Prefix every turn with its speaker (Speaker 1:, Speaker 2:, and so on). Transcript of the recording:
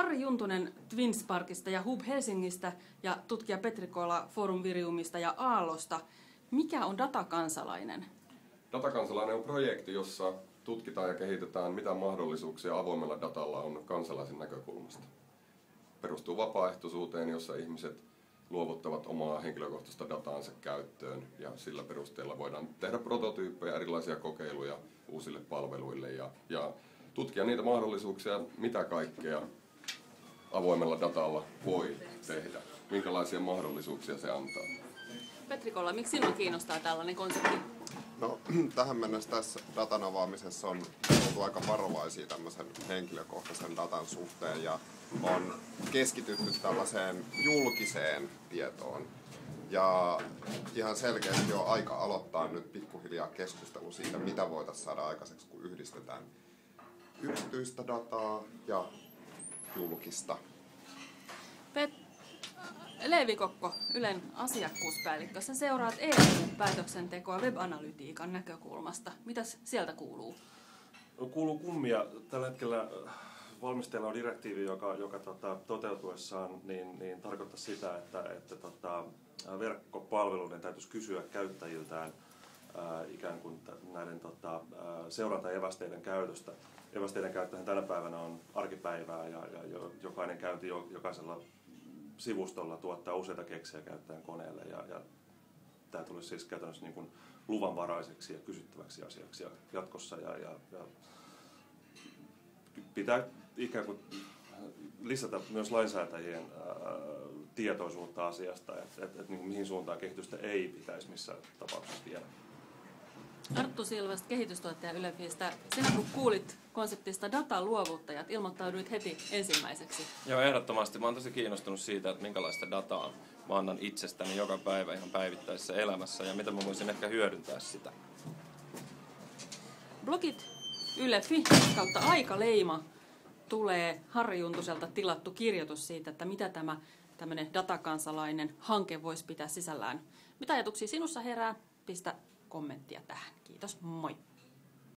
Speaker 1: Harri Juntunen Twinsparkista ja Hub Helsingistä ja tutkija Petri Kola Forum Viriumista ja Aallosta. Mikä on datakansalainen?
Speaker 2: Datakansalainen on projekti, jossa tutkitaan ja kehitetään, mitä mahdollisuuksia avoimella datalla on kansalaisen näkökulmasta. Perustuu vapaaehtoisuuteen, jossa ihmiset luovuttavat omaa henkilökohtaista dataansa käyttöön ja sillä perusteella voidaan tehdä prototyyppejä, erilaisia kokeiluja uusille palveluille ja tutkia niitä mahdollisuuksia, mitä kaikkea avoimella datalla voi tehdä, minkälaisia mahdollisuuksia se antaa.
Speaker 1: Petri Kola, miksi sinua kiinnostaa tällainen konsepti?
Speaker 3: No, tähän mennessä tässä datan avaamisessa on oltu aika varovaisia tämmöisen henkilökohtaisen datan suhteen ja on keskitytty tällaiseen julkiseen tietoon. Ja ihan selkeästi on aika aloittaa nyt pikkuhiljaa keskustelu siitä, mitä voitaisiin saada aikaiseksi, kun yhdistetään yksityistä dataa ja julkista.
Speaker 1: Leevi Kokko, Ylen asiakkuuspäällikkö, sä seuraat EU-päätöksentekoa web-analytiikan näkökulmasta. Mitäs sieltä kuuluu?
Speaker 4: Kuuluu kummia. Tällä hetkellä valmisteilla on direktiivi, joka toteutuessaan niin tarkoittaa sitä, että verkkopalveluiden täytyisi kysyä käyttäjiltään ikään kuin näiden seuranta-evästeiden käytöstä. Evästeiden käyttöhän tänä päivänä on arkipäivää ja jokainen käynti jokaisella sivustolla tuottaa useita keksejä käyttäjän koneelle ja tämä tulisi siis käytännössä niin kuin luvanvaraiseksi ja kysyttäväksi asiaksi jatkossa ja pitää ikään kuin lisätä myös lainsäätäjien tietoisuutta asiasta, että mihin suuntaan kehitystä ei pitäisi missään tapauksessa viedä.
Speaker 1: Arttu Silvasta, kehitystuottaja Yle.fiistä. Sinä kun kuulit konseptista dataluovuttajat, ilmoittauduit heti ensimmäiseksi.
Speaker 5: Joo, ehdottomasti. Mä oon tosi kiinnostunut siitä, että minkälaista dataa mä annan itsestäni joka päivä ihan päivittäisessä elämässä ja mitä mä voisin ehkä hyödyntää sitä.
Speaker 1: Blogit Yle.fi kautta Aikaleima tulee Harri Juntuselta tilattu kirjoitus siitä, että mitä tämä tämmöinen datakansalainen hanke voisi pitää sisällään. Mitä ajatuksia sinussa herää? Pistä kommenttia tähän. Kiitos, moi!